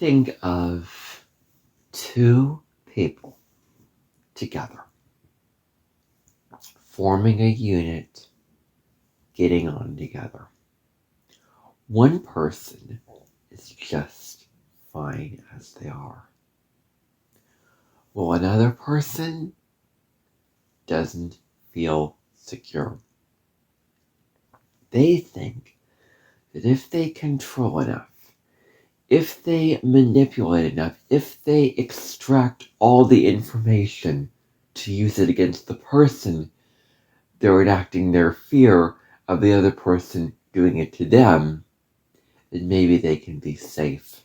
think of two people together, forming a unit, getting on together. One person is just fine as they are. Well, another person doesn't feel secure. They think that if they control enough, if they manipulate enough, if they extract all the information to use it against the person, they're enacting their fear of the other person doing it to them, then maybe they can be safe.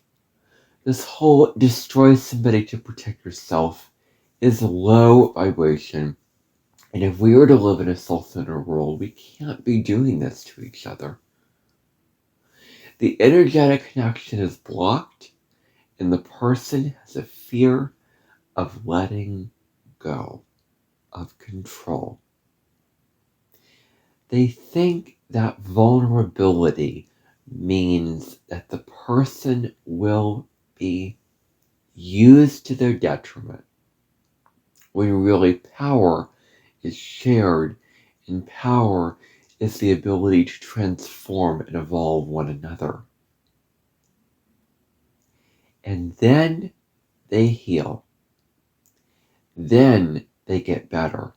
This whole destroy somebody to protect yourself is low vibration. And if we were to live in a self-centered world, we can't be doing this to each other. The energetic connection is blocked, and the person has a fear of letting go, of control. They think that vulnerability means that the person will be used to their detriment, when really power is shared, and power is the ability to transform and evolve one another. And then they heal. Then they get better.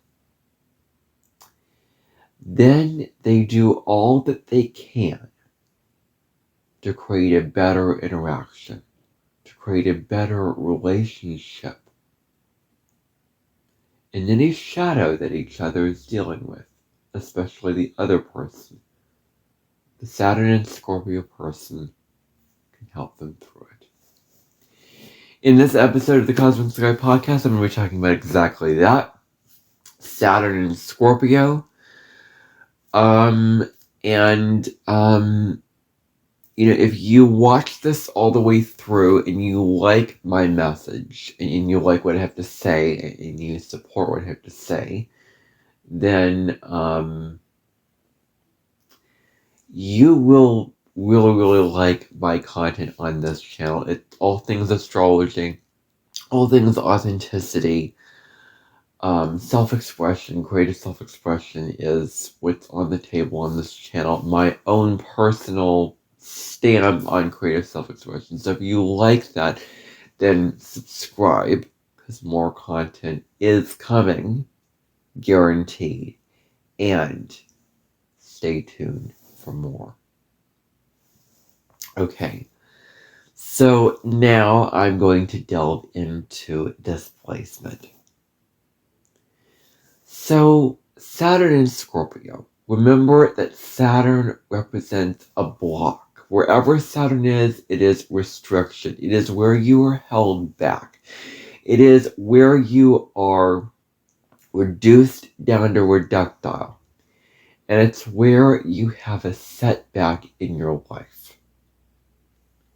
Then they do all that they can to create a better interaction, to create a better relationship in any shadow that each other is dealing with, especially the other person. The Saturn and Scorpio person can help them through it. In this episode of the Cosmic Sky Podcast, I'm going to be talking about exactly that. Saturn and Scorpio. If you watch this all the way through and you like my message and you like what I have to say and you support what I have to say, then you will really like my content on this channel. It's all things astrology, all things authenticity, self-expression, creative self-expression is what's on the table on this channel. My own personal stand on creative self-expression. So if you like that, then subscribe, because more content is coming, guaranteed. And stay tuned for more. Okay, so now I'm going to delve into displacement. So, Saturn and Scorpio. Remember that Saturn represents a block. Wherever Saturn is, it is restriction. It is where you are held back. It is where you are reduced down to reductile. And it's where you have a setback in your life.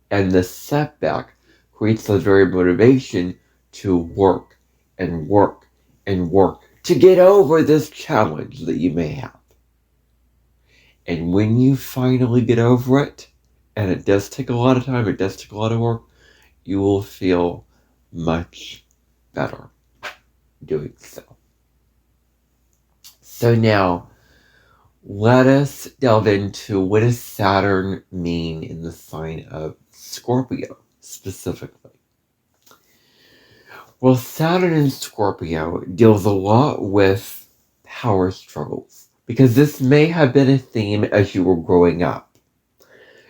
And the setback creates the very motivation to work and work and work to get over this challenge that you may have. And when you finally get over it, and it does take a lot of time, it does take a lot of work, you will feel much better doing so. So now, let us delve into what does Saturn mean in the sign of Scorpio specifically. Well, Saturn in Scorpio deals a lot with power struggles, because this may have been a theme as you were growing up.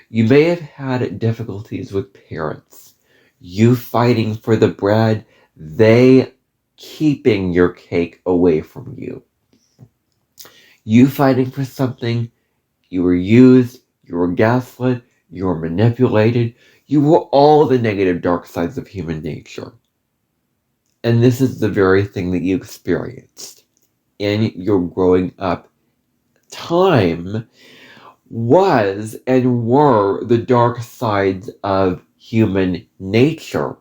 You may have had difficulties with parents, you fighting for the bread, they keeping your cake away from you. You fighting for something, you were used, you were gaslit, you were manipulated, you were all the negative dark sides of human nature. And this is the very thing that you experienced in your growing up time, was and were the dark sides of human nature.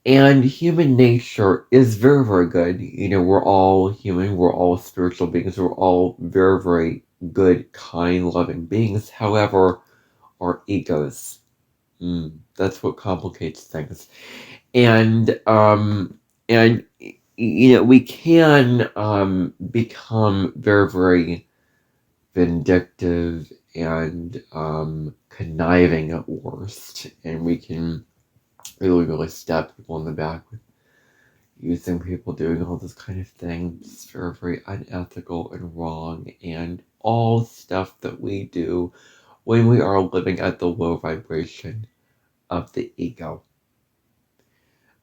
And human nature is very, very good. We're all human, we're all spiritual beings, we're all very, very good, kind, loving beings. However, our egos That's what complicates things. And we can become very, very vindictive and conniving at worst, and we can really, really stab people in the back with using people, doing all this kind of thing. It's very, very unethical and wrong, and all stuff that we do when we are living at the low vibration of the ego.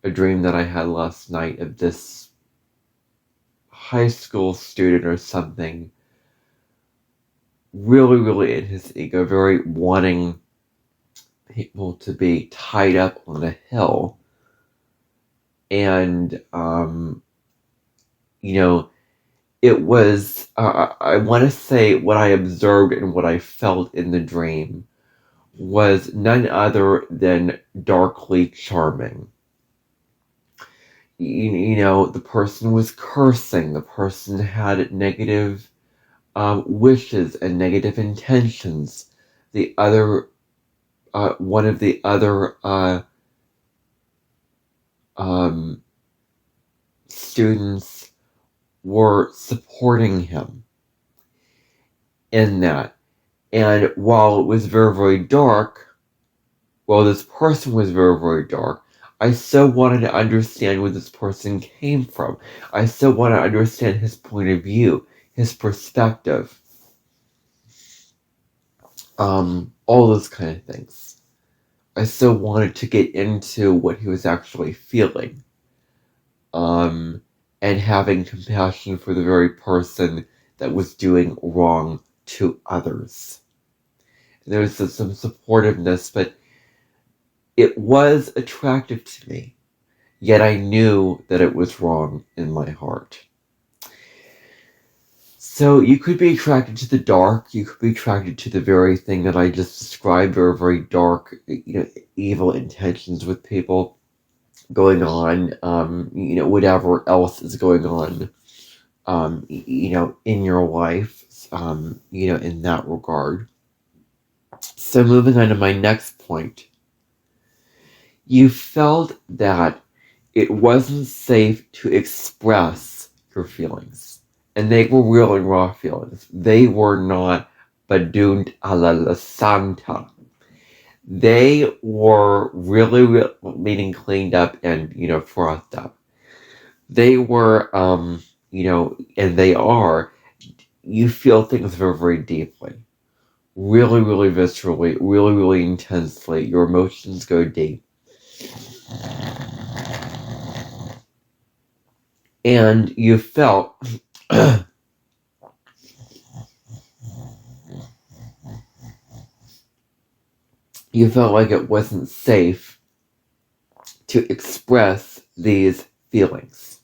A dream that I had last night of this high school student or something, really, really in his ego, very wanting people to be tied up on a hill. And, it was, I want to say what I observed and what I felt in the dream was none other than darkly charming. The person was cursing, the person had negative wishes and negative intentions. The other, one of the other students were supporting him in that. And while it was very, very dark, while this person was very, very dark, I so wanted to understand where this person came from. I so wanted to understand his point of view, his perspective, all those kind of things. I so wanted to get into what he was actually feeling, and having compassion for the very person that was doing wrong to others. There was some supportiveness, but it was attractive to me, yet I knew that it was wrong in my heart. So you could be attracted to the dark, you could be attracted to the very thing that I just described, very, very dark, evil intentions with people going on, whatever else is going on, in your life, in that regard. So moving on to my next point, you felt that it wasn't safe to express your feelings. And they were real and raw feelings. They were not badunt a la santa. They were really, meaning cleaned up and, frothed up. They were, and they are, you feel things very, very deeply. Really, really viscerally, really, really intensely. Your emotions go deep. And you felt you felt like it wasn't safe to express these feelings.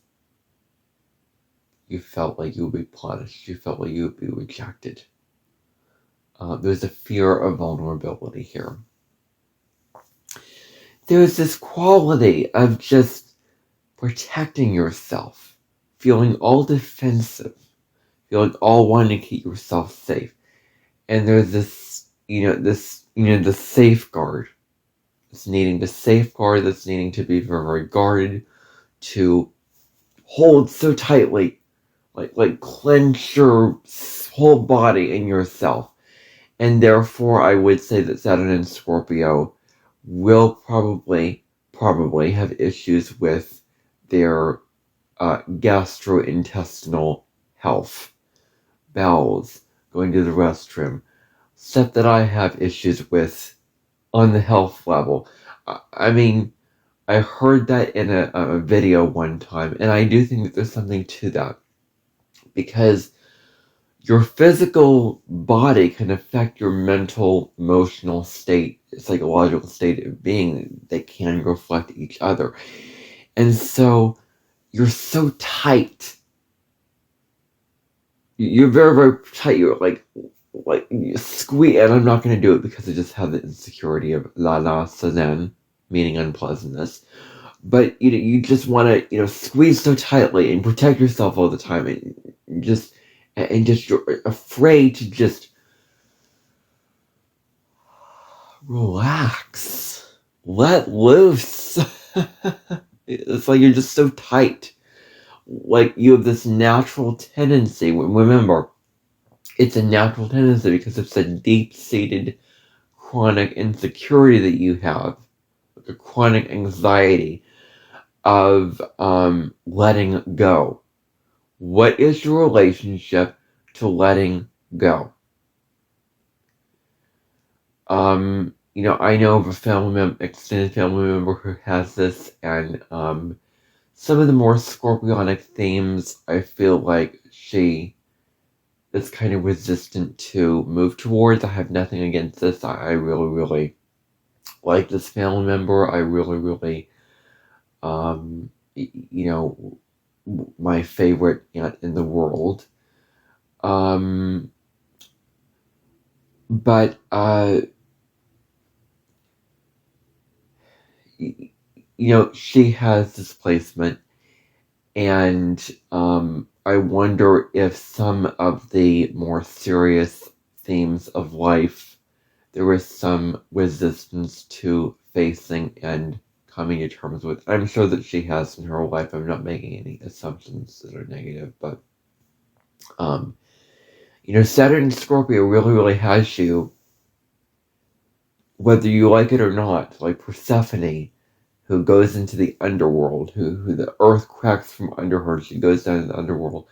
You felt like you would be punished. You felt like you would be rejected. There's a fear of vulnerability here. There's this quality of just protecting yourself, feeling all defensive, feeling all wanting to keep yourself safe. And there's this, the safeguard. It's needing to safeguard, that's needing to be very, very guarded, to hold so tightly, like clench your whole body in yourself. And therefore, I would say that Saturn and Scorpio will probably have issues with their gastrointestinal health, bowels, going to the restroom, stuff that I have issues with on the health level. I mean, I heard that in a video one time, and I do think that there's something to that, because your physical body can affect your mental, emotional state, psychological state of being. They can reflect each other. And so you're so tight. You're very, very tight. You're like you squeeze, and I'm not going to do it because I just have the insecurity of la Saturn, meaning unpleasantness. But you just want to squeeze so tightly and protect yourself all the time, and just you're afraid to just relax. let loose. It's like you're just so tight. Like you have this natural tendency. Remember, it's a natural tendency because it's a deep-seated chronic insecurity that you have, like a chronic anxiety of letting go. What is your relationship to letting go? I know of a extended family member who has this, and some of the more scorpionic themes, I feel like she is kind of resistant to move towards. I have nothing against this. I really, really like this family member. I really, really, my favorite aunt in the world. But she has displacement, and I wonder if some of the more serious themes of life, there is some resistance to facing and coming to terms with. I'm sure that she has in her life. I'm not making any assumptions that are negative, but Saturn and Scorpio really, really has you, whether you like it or not, like Persephone, who goes into the underworld, who the earth cracks from under her, she goes down to the underworld,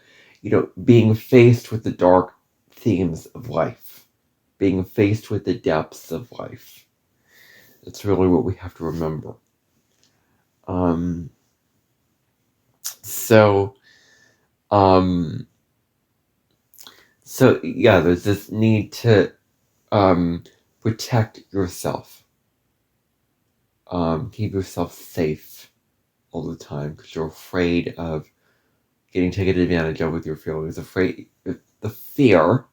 being faced with the dark themes of life, being faced with the depths of life. That's really what we have to remember. So yeah, there's this need to protect yourself. Keep yourself safe all the time because you're afraid of getting taken advantage of with your feelings. Afraid the fear,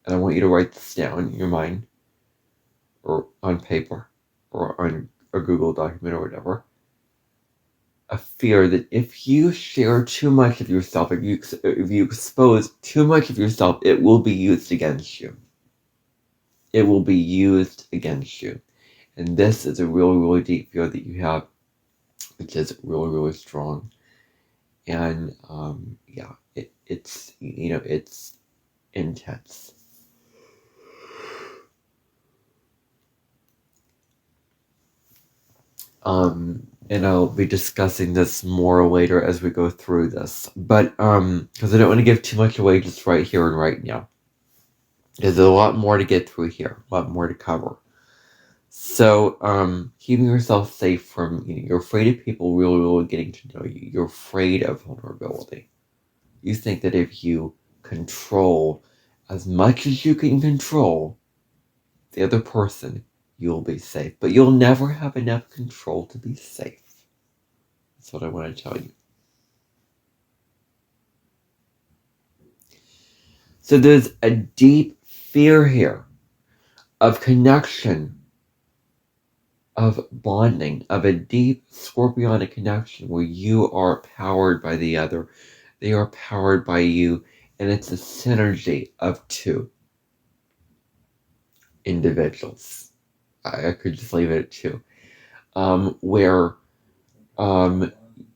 and I want you to write this down in your mind or on paper or on a Google document or whatever. A fear that if you share too much of yourself, if you expose too much of yourself, it will be used against you. It will be used against you. And this is a really, really deep fear that you have, which is really, really strong. And it's intense. And I'll be discussing this more later as we go through this. But because I don't want to give too much away just right here and right now. There's a lot more to get through here, a lot more to cover. So, keeping yourself safe from, you're afraid of people really, really getting to know you. You're afraid of vulnerability. You think that if you control as much as you can control the other person, you'll be safe. But you'll never have enough control to be safe. That's what I want to tell you. So there's a deep fear here of connection, of bonding, of a deep scorpionic connection where you are powered by the other. They are powered by you, and it's a synergy of two individuals. I could just leave it at two. Where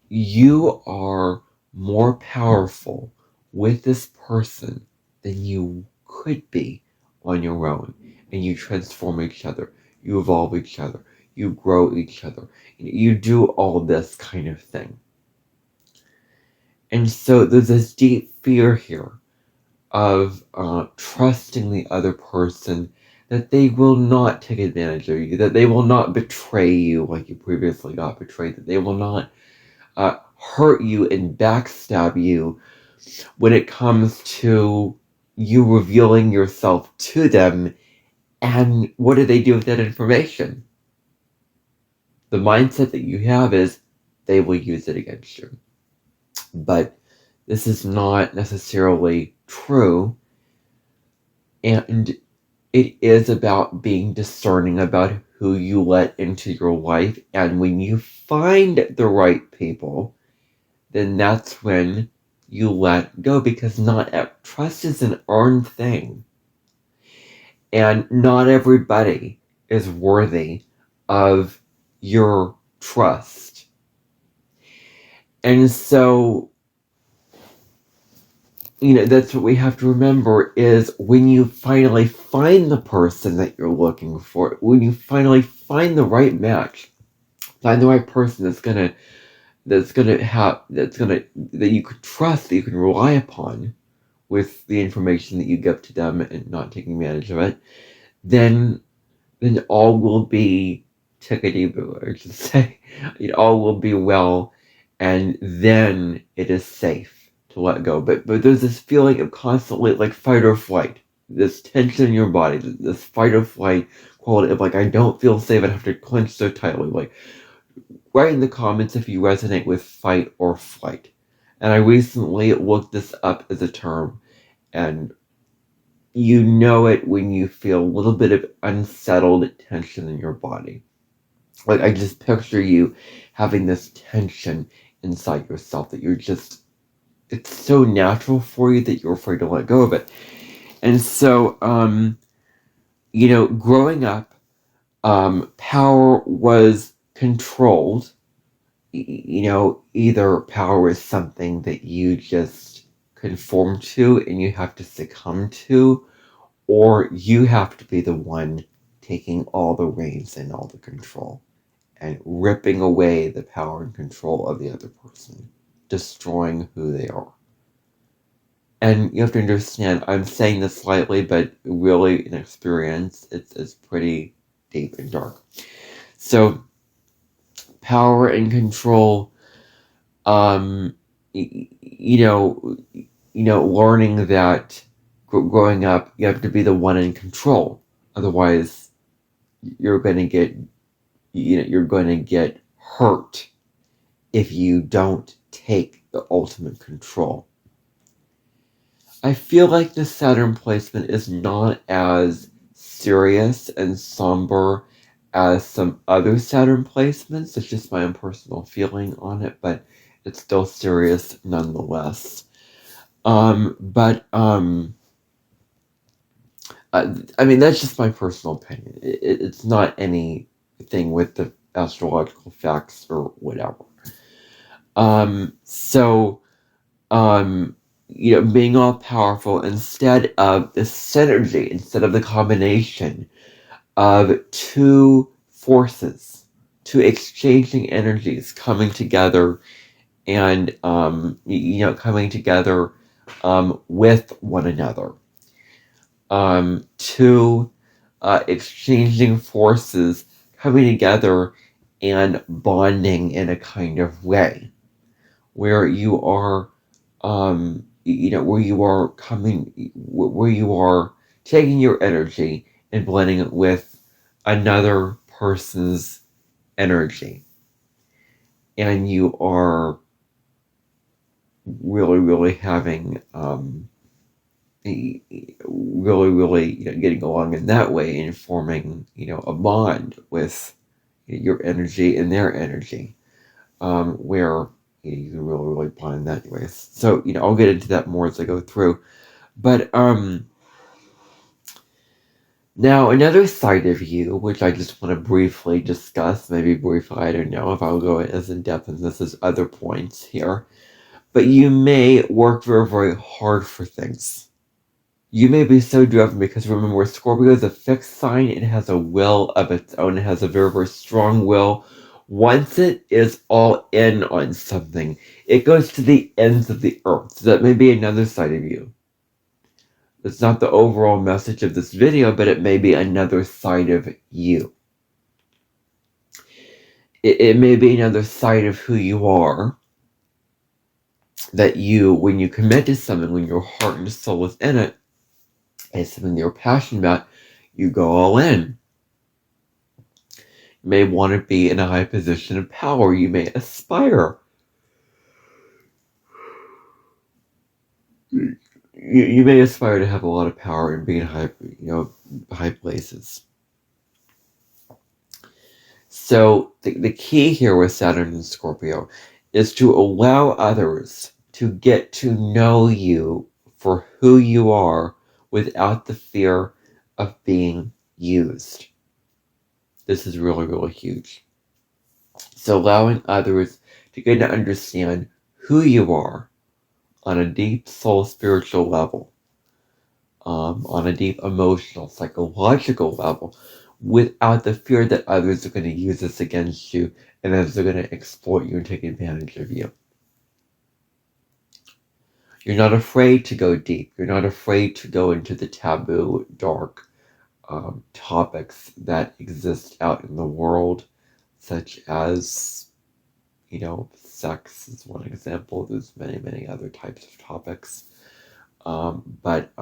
you are more powerful with this person than you could be on your own. And you transform each other. You evolve each other. You grow each other. You do all this kind of thing. And so there's this deep fear here of trusting the other person, that they will not take advantage of you, that they will not betray you like you previously got betrayed, that they will not hurt you and backstab you when it comes to you revealing yourself to them. And what do they do with that information? The mindset that you have is they will use it against you. But this is not necessarily true. And it is about being discerning about who you let into your life. And when you find the right people, then that's when you let go, because trust is an earned thing. And not everybody is worthy of your trust. And so, that's what we have to remember is when you finally find the person that you're looking for, when you finally find the right match, find the right person that you could trust, that you can rely upon with the information that you give to them and not taking advantage of it, then all will be tickety-boo, I should say. All will be well, and then it is safe to let go. But there's this feeling of constantly like fight or flight, this tension in your body, this fight or flight quality of like, I don't feel safe, I have to clench so tightly. Like, write in the comments if you resonate with fight or flight. And I recently looked this up as a term, and you know it when you feel a little bit of unsettled tension in your body. Like, I just picture you having this tension inside yourself that it's so natural for you that you're afraid to let go of it. And so, growing up, power was controlled. Either power is something that you just conform to and you have to succumb to, or you have to be the one taking all the reins and all the control and ripping away the power and control of the other person, destroying who they are. And you have to understand, I'm saying this slightly, but really in experience, it's pretty deep and dark. So, power and control, learning that growing up, you have to be the one in control. Otherwise, you're going to get hurt if you don't take the ultimate control. I feel like the Saturn placement is not as serious and somber as some other Saturn placements. It's just my own personal feeling on it, but it's still serious nonetheless. That's just my personal opinion. It's not anything with the astrological facts or whatever. Being all powerful instead of the synergy, instead of the combination of two forces, two exchanging energies coming together and, coming together with one another. Two exchanging forces coming together and bonding in a kind of way where you are where you are taking your energy and blending it with another person's energy, and you are really, really having really getting along in that way and forming a bond with your energy and their energy, where you can really bond that way. So I'll get into that more as I go through, but now another side of you, which I just want to briefly discuss, maybe briefly, I don't know if I'll go as in depth as this as other points here, but you may work very, very hard for things. You may be so driven because remember, Scorpio is a fixed sign. It has a will of its own. It has a very, very strong will. Once it is all in on something, it goes to the ends of the earth. So that may be another side of you. It's not the overall message of this video, but it may be another side of you. It may be another side of who you are. That when you commit to something, when your heart and soul is in it, and something you're passionate about, you go all in. You may want to be in a high position of power. You may aspire. You may aspire to have a lot of power and be in high places. So the key here with Saturn and Scorpio is to allow others to get to know you for who you are without the fear of being used. This is really, really huge. So allowing others to get to understand who you are on a deep soul spiritual level, on a deep emotional, psychological level, without the fear that others are going to use this against you and others are going to exploit you and take advantage of you. You're not afraid to go deep. You're not afraid to go into the taboo, dark topics that exist out in the world, such as, sex is one example. There's many, many other types of topics. But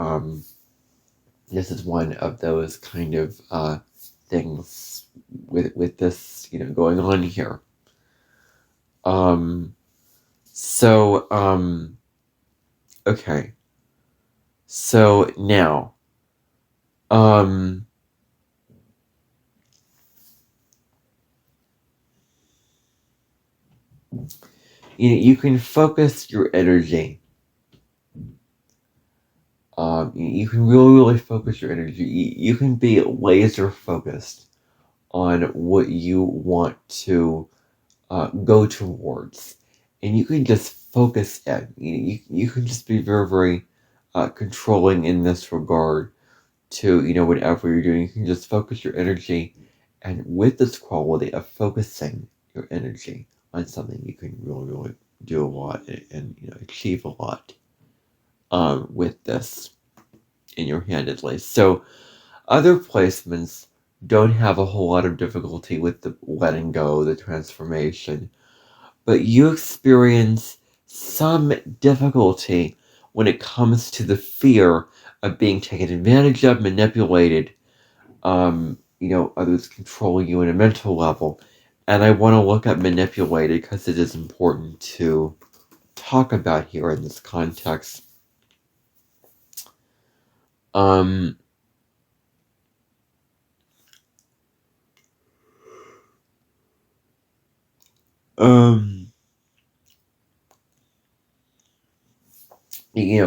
this is one of those kind of things with this, going on here. Okay. So now, you can focus your energy. You can really, really focus your energy. You can be laser focused on what you want to go towards, and you can just focus in. You can just be very, very controlling in this regard to whatever you're doing. You can just focus your energy, and with this quality of focusing your energy on something, you can really, really do a lot and achieve a lot with this in your handedly. So other placements don't have a whole lot of difficulty with the letting go, the transformation, but you experience some difficulty when it comes to the fear of being taken advantage of, manipulated, others controlling you on a mental level. And I want to look at manipulated because it is important to talk about here in this context.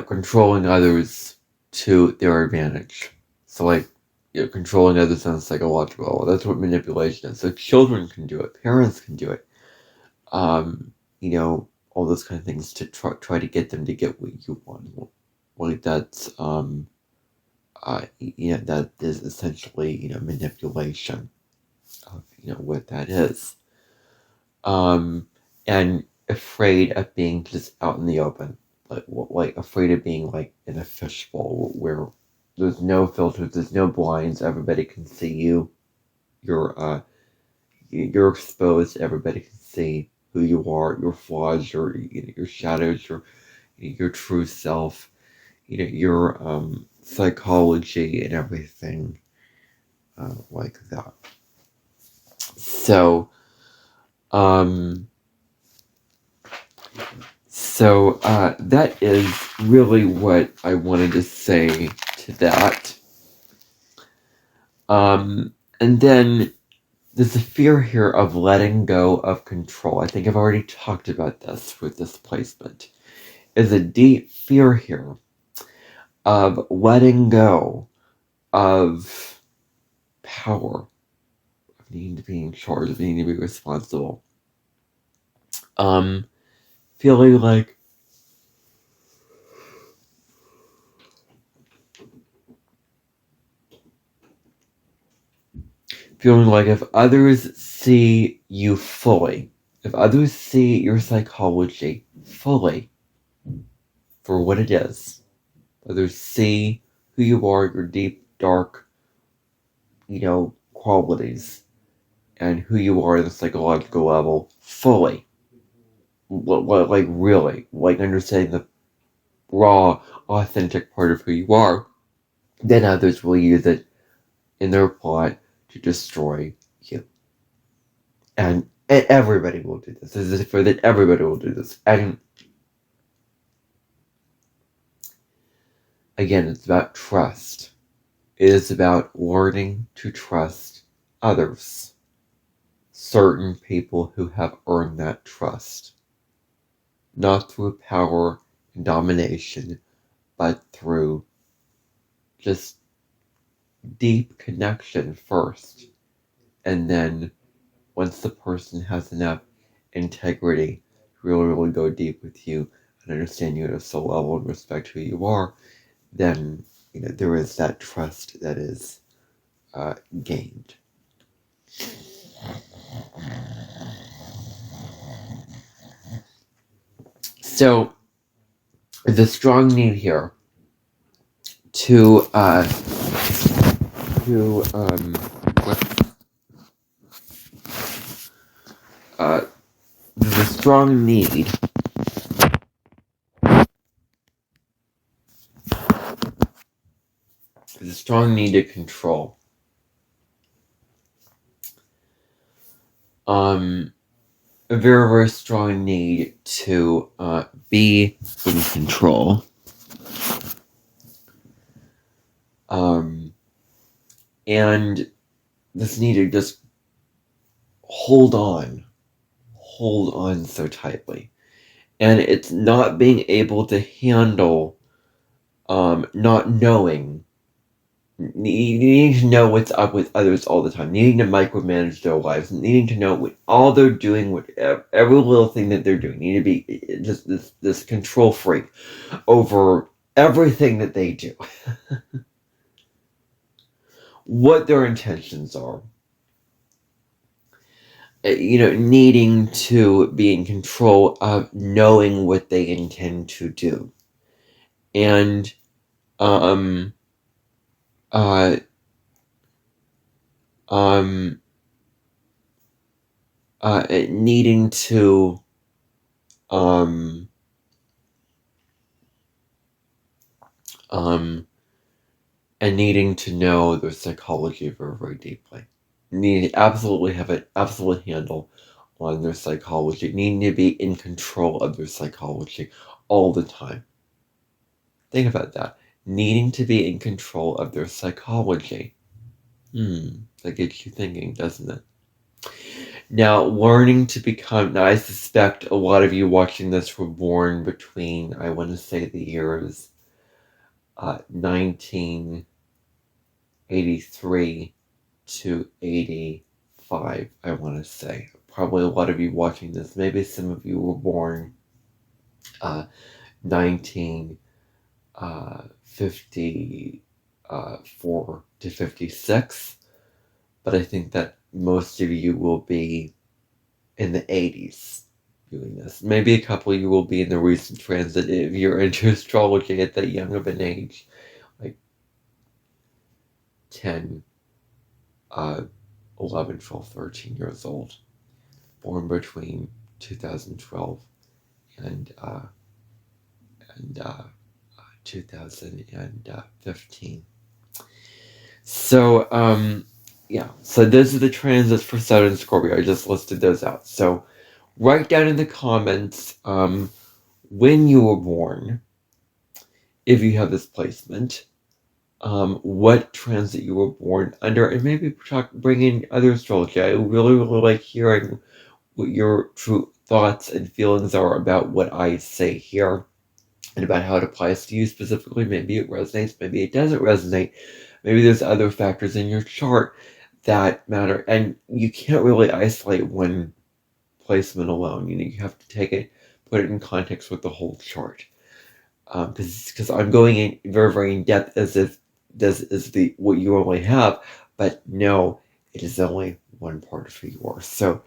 Controlling others to their advantage. So, controlling others on a psychological level. That's what manipulation is. So, children can do it. Parents can do it. All those kind of things to try to get them to get what you want. That's, that is essentially, manipulation of, what that is. And afraid of being just out in the open. Like afraid of being like in a fishbowl where there's no filters, there's no blinds, everybody can see you. You're exposed, everybody can see who you are, your flaws, your shadows, your true self, your psychology and everything like that. So that is really what I wanted to say to that. And then there's a fear here of letting go of control. I think I've already talked about this with this placement. There's a deep fear here of letting go of power, of needing to be in charge, of needing to be responsible. Feeling like if others see you fully, if others see your psychology fully for what it is, others see who you are, your deep, dark, qualities, and who you are at the psychological level fully, like really, like understanding the raw, authentic part of who you are, then others will use it in their plot to destroy you. And everybody will do this. This is for that everybody will do this. And again, it's about trust. It is about learning to trust others. Certain people who have earned that trust. Not through power and domination, but through just deep connection first. And then once the person has enough integrity to really go deep with you and understand you at a soul level and respect who you are, then there is that trust that is gained. So the strong need here to the strong need to control. A very, very strong need to be in control. And this need to just hold on so tightly. And it's not being able to handle not knowing, needing to know what's up with others all the time, needing to micromanage their lives, needing to know what all they're doing, what every little thing that they're doing, need to be just this control freak over everything that they do. What their intentions are. Needing to be in control of knowing what they intend to do. And needing to and needing to know their psychology very, very deeply. Needing to absolutely have an absolute handle on their psychology. Needing to be in control of their psychology all the time. Think about that. Needing to be in control of their psychology. That gets you thinking, doesn't it? Now, learning to become... Now, I suspect a lot of you watching this were born between, I want to say, the years 1983 to 85, I want to say. Probably a lot of you watching this. Maybe some of you were born 1954 to 56. But I think that most of you will be in the 80s doing this. Maybe a couple of you will be in the recent transit if you're into astrology at that young of an age, like 10, 11, 12, 13 years old, born between 2012 and 2015. So, so those are the transits for Saturn and Scorpio. I just listed those out. So write down in the comments when you were born, if you have this placement, what transit you were born under, and maybe bring in other astrology. I really, really like hearing what your true thoughts and feelings are about what I say here and about how it applies to you specifically. Maybe it resonates, maybe it doesn't resonate. Maybe there's other factors in your chart that matter, and you can't really isolate one placement alone. You have to take it, put it in context with the whole chart. Because I'm going in very, very in depth as if this is what you only have, but no, it is only one part of who you are. So,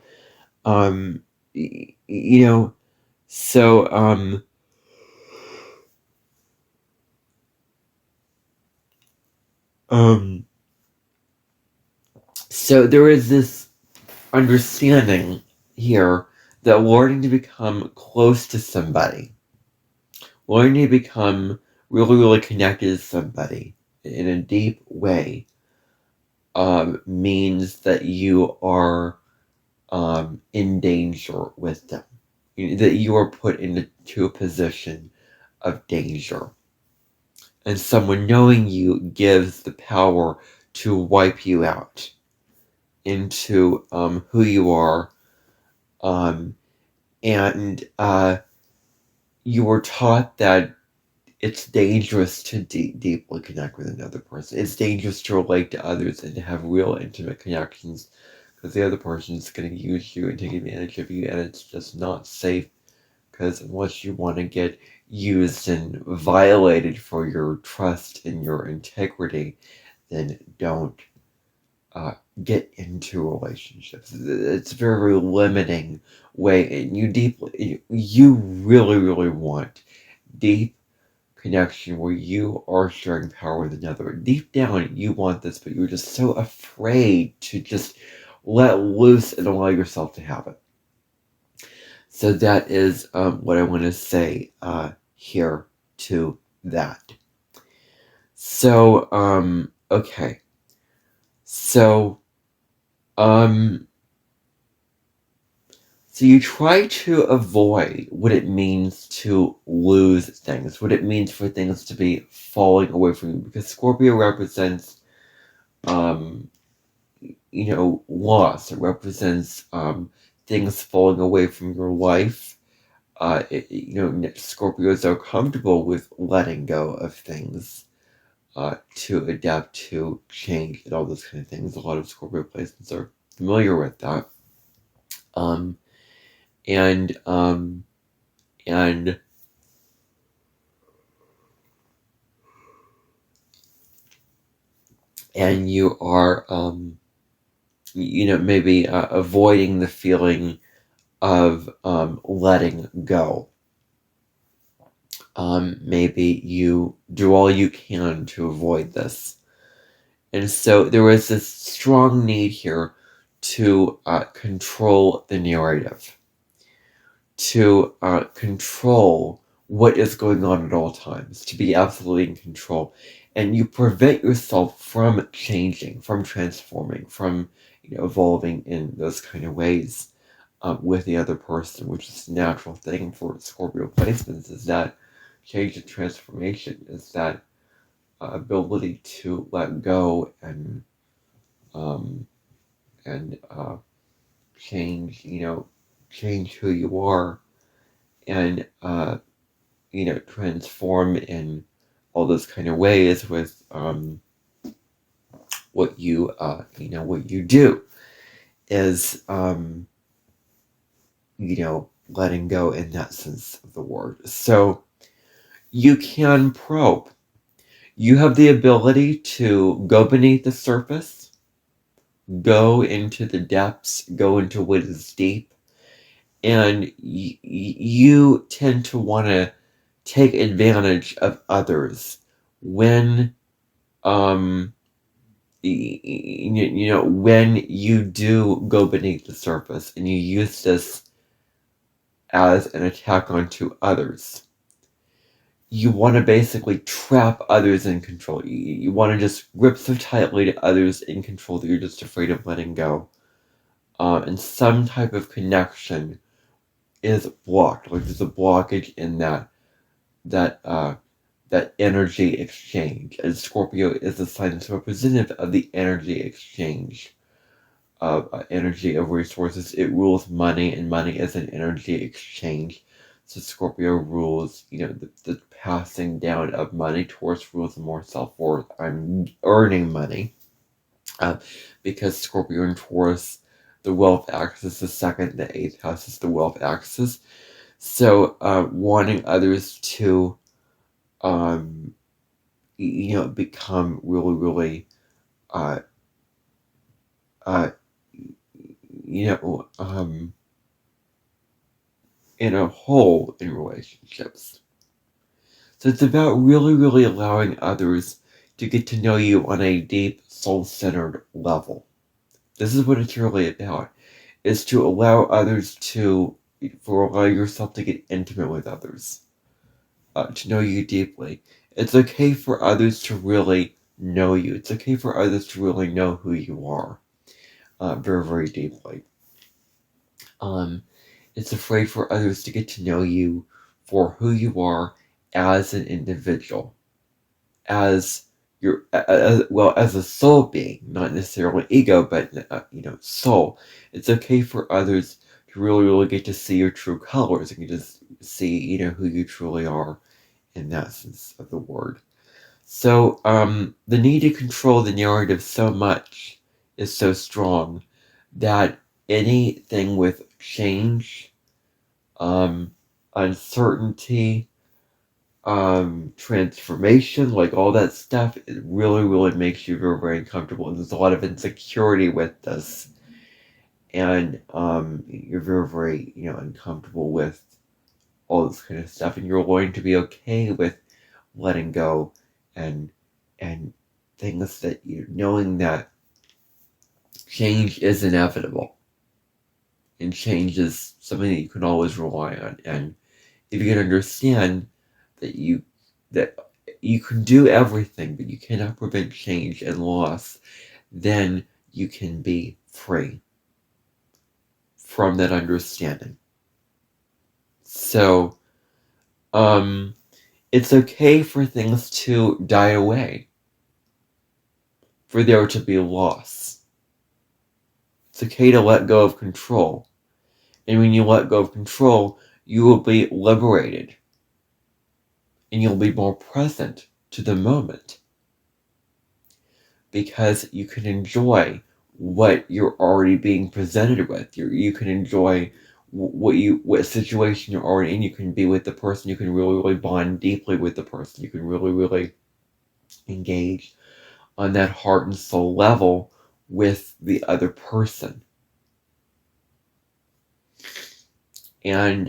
so there is this understanding here that learning to become close to somebody, learning to become really, really connected to somebody in a deep way, means that you are in danger with them, that you are put into a position of danger. And someone knowing you gives the power to wipe you out into who you are. And you were taught that it's dangerous to deeply connect with another person. It's dangerous to relate to others and to have real intimate connections because the other person is going to use you and take advantage of you, and it's just not safe. Because unless you want to get used and violated for your trust and your integrity, then don't get into relationships. It's a very, very limiting way, and you really, really want deep connection where you are sharing power with another. Deep down, you want this, but you're just so afraid to just let loose and allow yourself to have it. So that is what I want to say here to that. So, okay. So, so you try to avoid what it means to lose things, what it means for things to be falling away from you, because Scorpio represents, loss. It represents things falling away from your life. Scorpios are comfortable with letting go of things to adapt to change and all those kind of things. A lot of Scorpio placements are familiar with that. And you are, maybe avoiding the feeling of letting go. Maybe you do all you can to avoid this. And so there is this strong need here to control the narrative, to control what is going on at all times, to be absolutely in control. And you prevent yourself from changing, from transforming, from evolving in those kind of ways with the other person, which is a natural thing for Scorpio placements, is that change and transformation, is that ability to let go and change who you are, and transform in all those kind of ways with what you do is letting go in that sense of the word. So you can probe. You have the ability to go beneath the surface, go into the depths, go into what is deep, and you tend to want to take advantage of others when when you do go beneath the surface and you use this as an attack onto others. You want to basically trap others in control. You want to just grip so tightly to others in control that you're just afraid of letting go. And some type of connection is blocked. Like there's a blockage in that energy exchange. And Scorpio is the sign that's representative of the energy exchange, of energy of resources. It rules money, and money is an energy exchange. So Scorpio rules, the passing down of money. Taurus rules more self-worth. I'm earning money. Because Scorpio and Taurus, the wealth axis, the second, the eighth house is the wealth axis. So wanting others to, become really, really, in a whole in relationships. So it's about really, really allowing others to get to know you on a deep, soul-centered level. This is what it's really about, is to allow yourself to get intimate with others, to know you deeply. It's okay for others to really know you. It's okay for others to really know who you are, very, very deeply. It's afraid for others to get to know you for who you are as an individual, as as a soul being, not necessarily ego, but soul. It's okay for others to really, really get to see your true colors and just see, who you truly are in that sense of the word. So the need to control the narrative so much is so strong that anything with change, uncertainty, transformation, like all that stuff, it really, really makes you very, very uncomfortable. And there's a lot of insecurity with this. And you're very, very, uncomfortable with all this kind of stuff. And you're going to be okay with letting go and things that knowing that change is inevitable. And change is something that you can always rely on. And if you can understand that you can do everything, but you cannot prevent change and loss, then you can be free from that understanding. So, it's okay for things to die away, for there to be loss. It's okay to let go of control. And when you let go of control, you will be liberated. And you'll be more present to the moment. Because you can enjoy what you're already being presented with. You can enjoy what situation you're already in. You can be with the person. You can really, really bond deeply with the person. You can really, really engage on that heart and soul level with the other person. And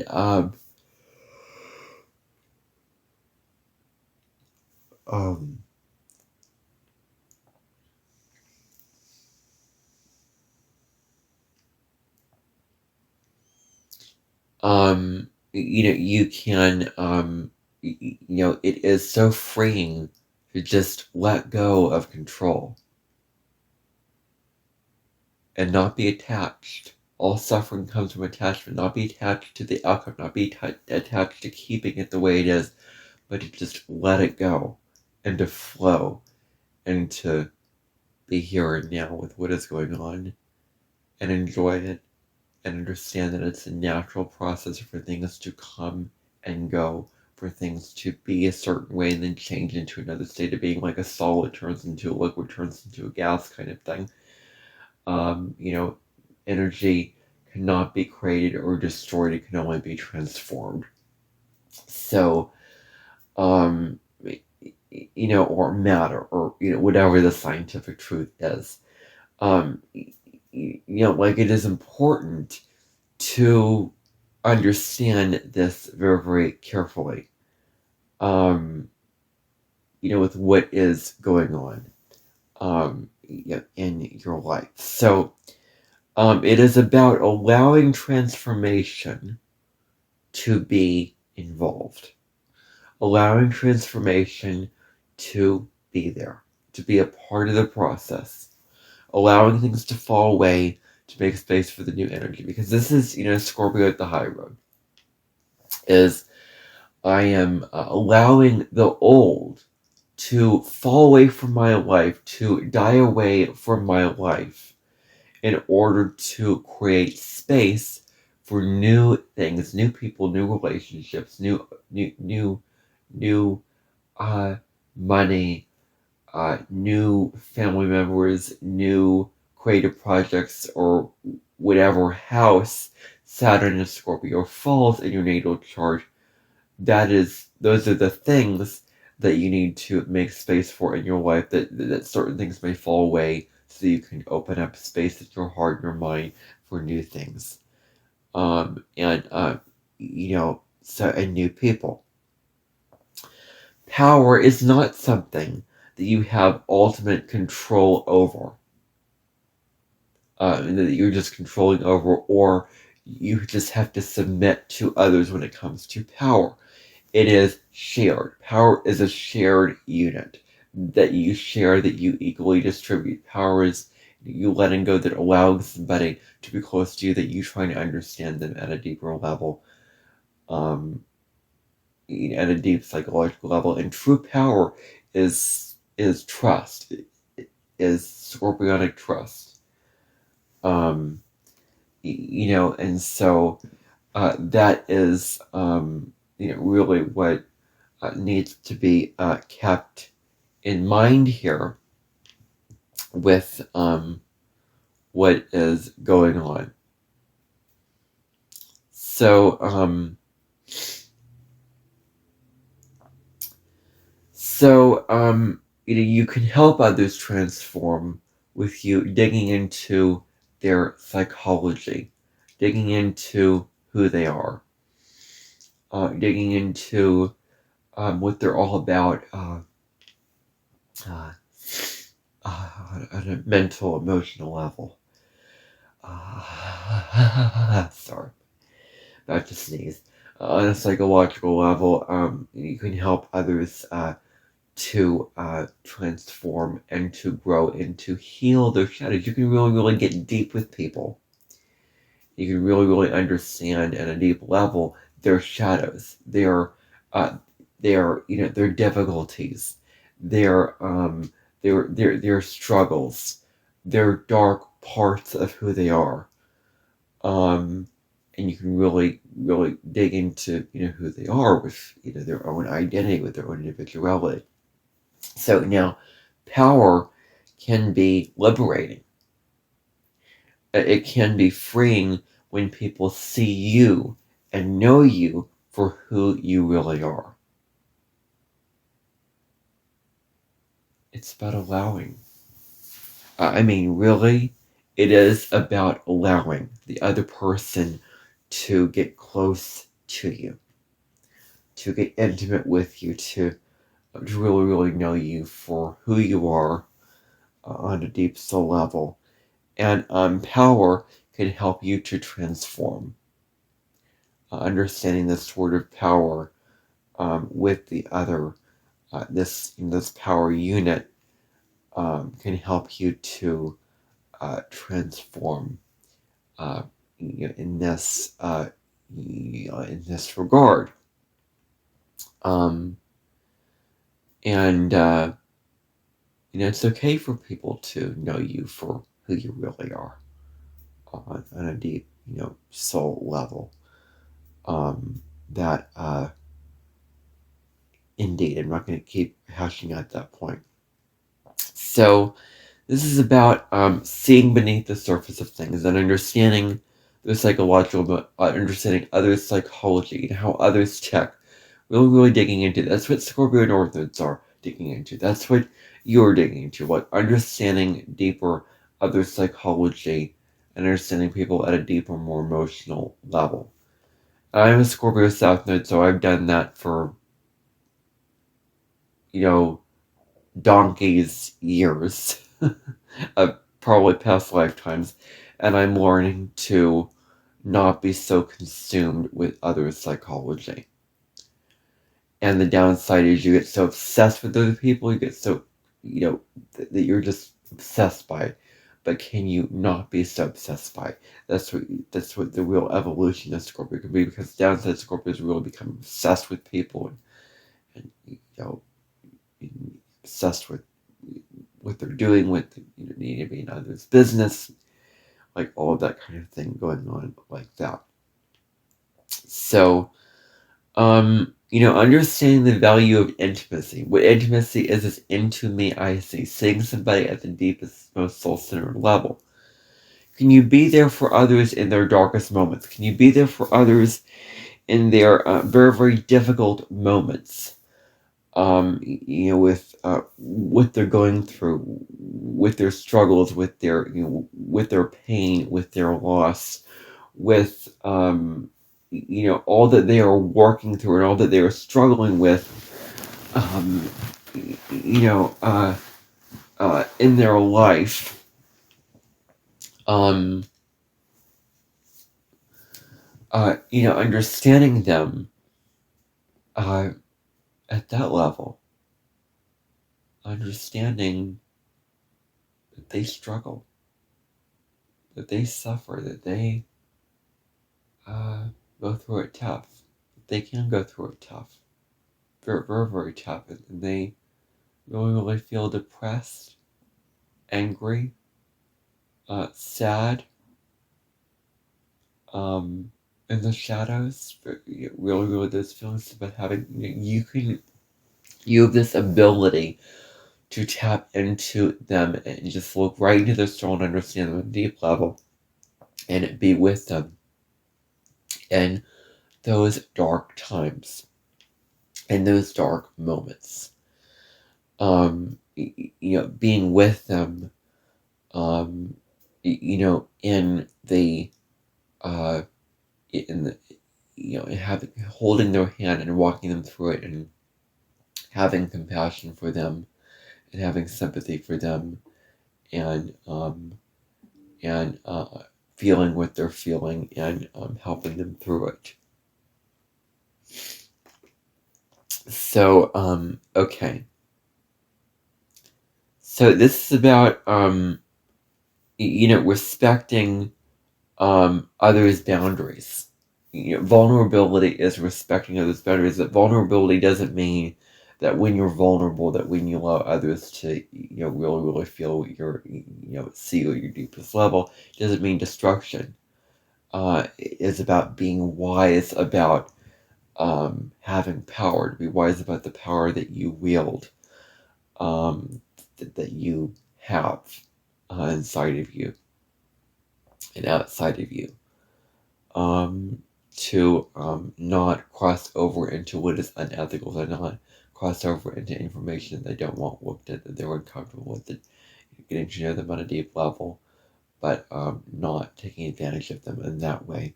you can, it is so freeing to just let go of control and not be attached. All suffering comes from attachment. Not be attached to the outcome, not be attached to keeping it the way it is, but to just let it go and to flow and to be here and now with what is going on and enjoy it and understand that it's a natural process for things to come and go, for things to be a certain way and then change into another state of being, like a solid turns into a liquid, turns into a gas kind of thing. Energy cannot be created or destroyed, it can only be transformed. So, or matter, or, whatever the scientific truth is. It is important to understand this very, very carefully, with what is going on, in your life. So, it is about allowing transformation to be involved, allowing transformation to be there, to be a part of the process, allowing things to fall away to make space for the new energy. Because this is, Scorpio at the high road, is I am allowing the old to fall away from my life, to die away from my life, in order to create space for new things, new people, new relationships, new money, new family members, new creative projects, or whatever house Saturn and Scorpio falls in your natal chart. Those are the things that you need to make space for in your life, that certain things may fall away so you can open up space in your heart and your mind for new things. And new people. Power is not something that you have ultimate control over. That you're just controlling over, or you just have to submit to others when it comes to power. It is shared. Power is a shared unit that you share, that you equally distribute. Power is you letting go, that allows somebody to be close to you, that you trying to understand them at a deeper level, at a deep psychological level. And true power is trust, is scorpionic trust. And so that is really what needs to be kept in mind here with what is going on. So, you can help others transform with you digging into their psychology, digging into who they are, digging into what they're all about on a mental, emotional level. Sorry, about to sneeze. On a psychological level, you can help others to transform and to grow and to heal their shadows. You can really, really get deep with people. You can really, really understand at a deep level their shadows, their difficulties, their struggles, their dark parts of who they are. And you can really, really dig into who they are with their own identity, with their own individuality. So now, power can be liberating. It can be freeing when people see you and know you for who you really are. It's about allowing. Really, it is about allowing the other person to get close to you, to get intimate with you, to really, really know you for who you are on a deep soul level. And power can help you to transform. Understanding this sort of power with the other, this power unit can help you to transform in this regard. And it's okay for people to know you for who you really are on a deep, soul level. Indeed, I'm not going to keep hashing out that point. So, this is about seeing beneath the surface of things and understanding the psychological, understanding others' psychology and how others check. Really, really digging into. That's what Scorpio Northards are digging into. That's what you're digging into. Like understanding deeper other psychology and understanding people at a deeper, more emotional level. I'm a Scorpio South Node, so I've done that for donkey's years, probably past lifetimes, and I'm learning to not be so consumed with other psychology. And the downside is you get so obsessed with other people, you get so, that you're just obsessed by it. But can you not be so obsessed by it? That's what the real evolution of Scorpio could be, because downside Scorpios really become obsessed with people and obsessed with what they're doing, with needing to be in others' business, like all of that kind of thing going on like that. So, understanding the value of intimacy. What intimacy is into me, I see. Seeing somebody at the deepest, most soul-centered level. Can you be there for others in their darkest moments? Can you be there for others in their very, very difficult moments? With what they're going through, with their struggles, with their, with their pain, with their loss, with, all that they are working through and all that they are struggling with, in their life. Understanding them, at that level, understanding that they struggle, that they suffer, that they go through it tough. They can go through it tough. Very, very, very tough. And they really, really feel depressed, angry, sad, in the shadows. Really, really those feelings about having, you have this ability to tap into them and just look right into their soul and understand them on a deep level and be with them in those dark times, in those dark moments. Being with them, in the having holding their hand and walking them through it, and having compassion for them, and having sympathy for them, and feeling what they're feeling, and helping them through it. So okay. So this is about respecting others' boundaries. Vulnerability is respecting others' boundaries. That vulnerability doesn't mean that when you're vulnerable, that when you allow others to, really feel your, see at your deepest level, it doesn't mean destruction. It is about being wise about having power, to be wise about the power that you wield, that you have inside of you and outside of you. To not cross over into what is unethical, to not cross over into information that they don't want looked at, that they're uncomfortable with, that getting to know them on a deep level, but not taking advantage of them in that way.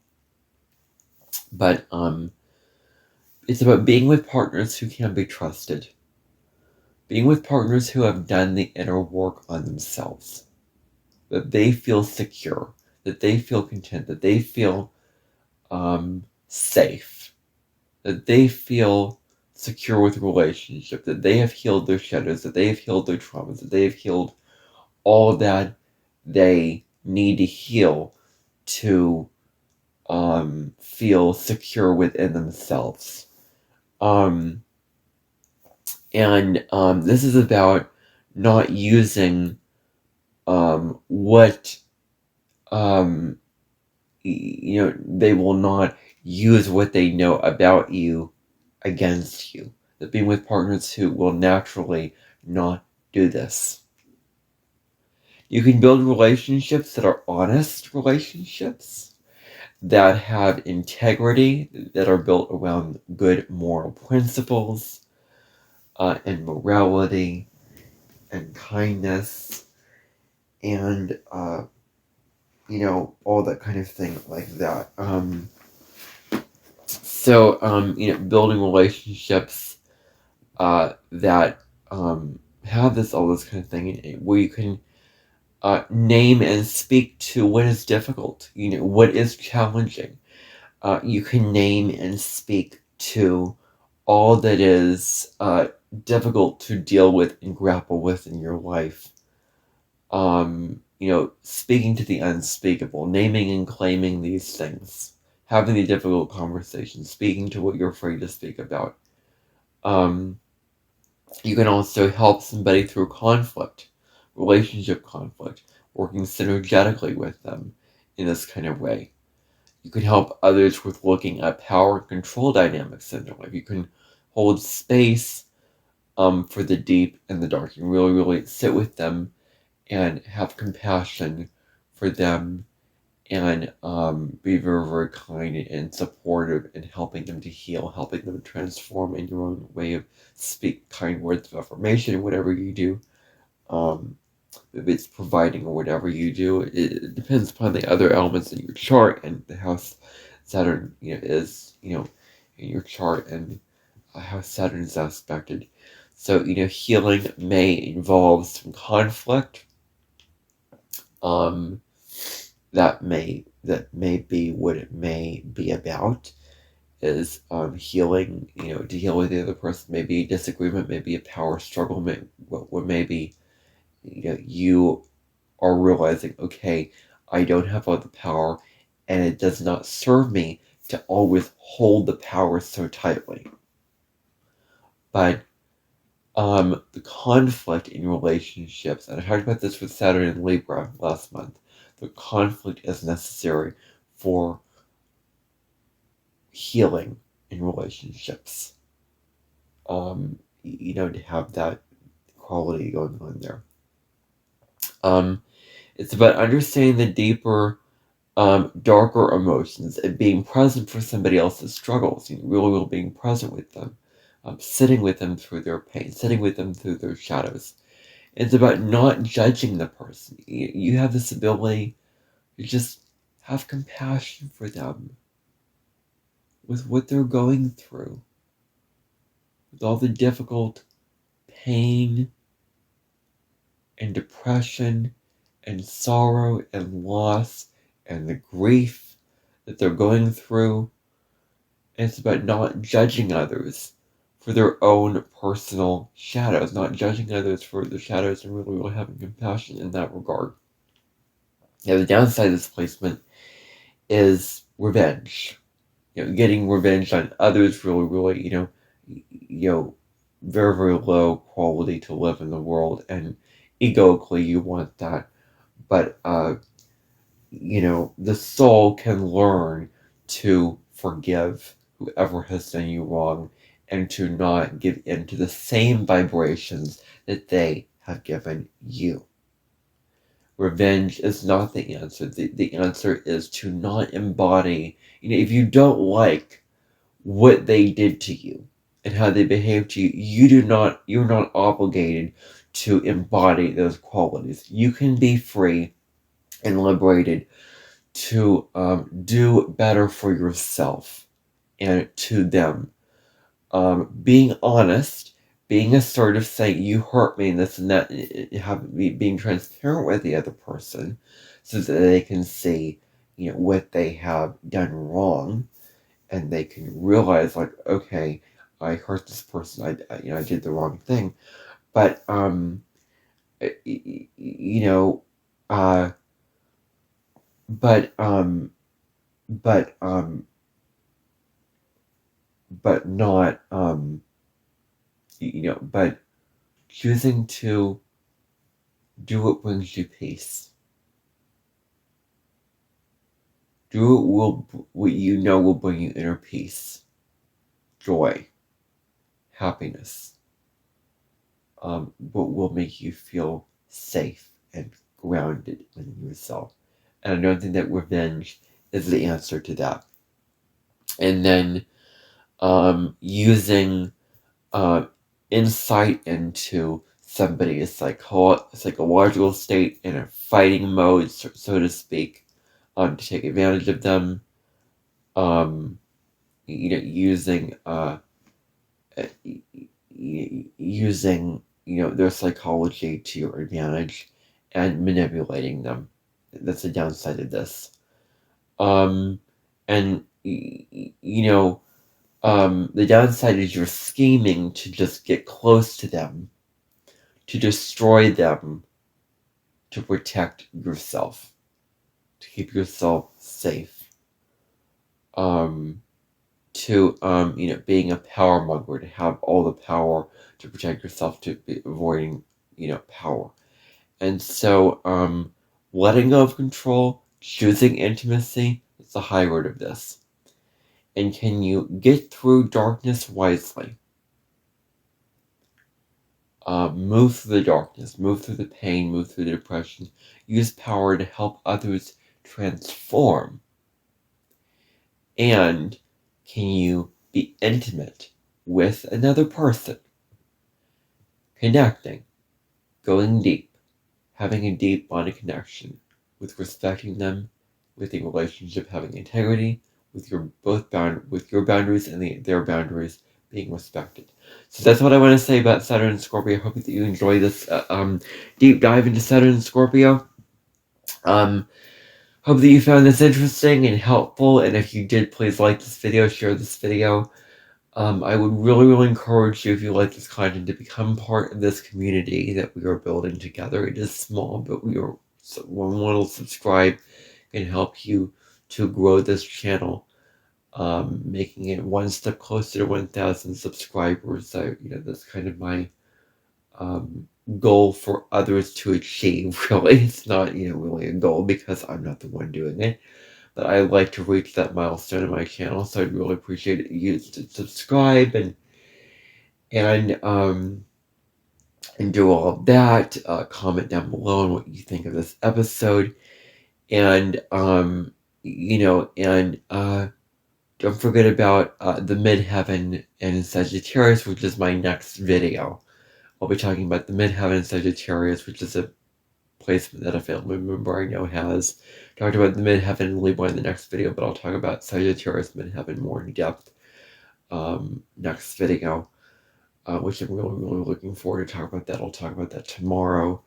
But it's about being with partners who can be trusted, being with partners who have done the inner work on themselves, that they feel secure, that they feel content, that they feel safe, that they feel secure with relationship, that they have healed their shadows, that they have healed their traumas, that they have healed all that they need to heal to feel secure within themselves. This is about not using what they will not use what they know about you against you. That being with partners who will naturally not do this. You can build relationships that are honest relationships, that have integrity, that are built around good moral principles, and morality, and kindness, and all that kind of thing like that. Building relationships that have all this kind of thing, where you can name and speak to what is difficult, what is challenging. You can name and speak to all that is difficult to deal with and grapple with in your life. Speaking to the unspeakable, naming and claiming these things, having the difficult conversations, speaking to what you're afraid to speak about. You can also help somebody through conflict, relationship conflict, working synergetically with them in this kind of way. You can help others with looking at power and control dynamics in their life. You can hold space for the deep and the dark. You really, really sit with them and have compassion for them, and be very, very kind and supportive in helping them to heal, helping them transform in your own way of speak kind words of affirmation, whatever you do. If it's providing or whatever you do, it depends upon the other elements in your chart and the house Saturn is in your chart, and how Saturn is aspected. So healing may involve some conflict. That may be what it may be about, is healing, to heal with the other person. Maybe a disagreement, maybe a power struggle, maybe you are realizing, okay, I don't have all the power, and it does not serve me to always hold the power so tightly. But the conflict in relationships, and I talked about this with Saturn and Libra last month, the conflict is necessary for healing in relationships. To have that quality going on there. It's about understanding the deeper, darker emotions and being present for somebody else's struggles. Really being present with them, sitting with them through their pain, sitting with them through their shadows. It's about not judging the person. You have this ability to just have compassion for them with what they're going through, with all the difficult pain and depression and sorrow and loss and the grief that they're going through. And it's about not judging others for their own personal shadows, not judging others for their shadows, and really having compassion in that regard. Now, the downside of this placement is revenge. Getting revenge on others really, very low quality to live in the world, and egoically you want that. But, the soul can learn to forgive whoever has done you wrong and to not give in to the same vibrations that they have given you. Revenge is not the answer. The answer is to not embody, if you don't like what they did to you and how they behaved to you, you're not obligated to embody those qualities. You can be free and liberated to do better for yourself and to them. Being honest, being assertive, saying you hurt me and this and that, being transparent with the other person so that they can see, what they have done wrong, and they can realize, like, okay, I hurt this person, I did the wrong thing, but but but not but choosing to do what brings you peace. Do what will bring you inner peace, joy, happiness. What will make you feel safe and grounded in yourself. And I don't think that revenge is the answer to that. And then using insight into somebody's psychological state in a fighting mode, so to speak, to take advantage of them. Using their psychology to your advantage and manipulating them. That's the downside of this. And the downside is you're scheming to just get close to them, to destroy them, to protect yourself, to keep yourself safe. Being a power monger, to have all the power to protect yourself, to be avoiding, power. And so, letting go of control, choosing intimacy, is the high road of this. And can you get through darkness wisely? Move through the darkness, move through the pain, move through the depression. Use power to help others transform. And can you be intimate with another person? Connecting, going deep, having a deep bonding connection, with respecting them, with a relationship having integrity, with your boundaries and their boundaries being respected. So that's what I want to say about Saturn and Scorpio. I hope that you enjoy this deep dive into Saturn and Scorpio. Hope that you found this interesting and helpful, and if you did, please like this video, share this video. I would really encourage you, if you like this content, to become part of this community that we are building together. It is small, but one little subscribe can help you to grow this channel, making it one step closer to 1,000 subscribers. That's kind of my goal for others to achieve. Really, it's not really a goal because I'm not the one doing it, but I'd like to reach that milestone in my channel. So I'd really appreciate it you to subscribe and and do all of that. Comment down below on what you think of this episode. And, don't forget about the midheaven and Sagittarius, which is my next video. I'll be talking about the midheaven and Sagittarius, which is a placement that a family member I know has. Talked about the midheaven and Libra in the next video, but I'll talk about Sagittarius midheaven more in depth next video, which I'm really looking forward to talk about that. I'll talk about that tomorrow.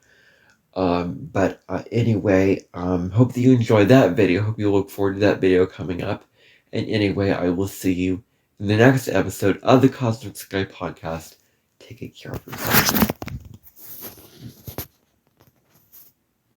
Anyway, hope that you enjoyed that video. Hope you look forward to that video coming up. And anyway, I will see you in the next episode of the Cosmic Sky Podcast. Take care of yourself.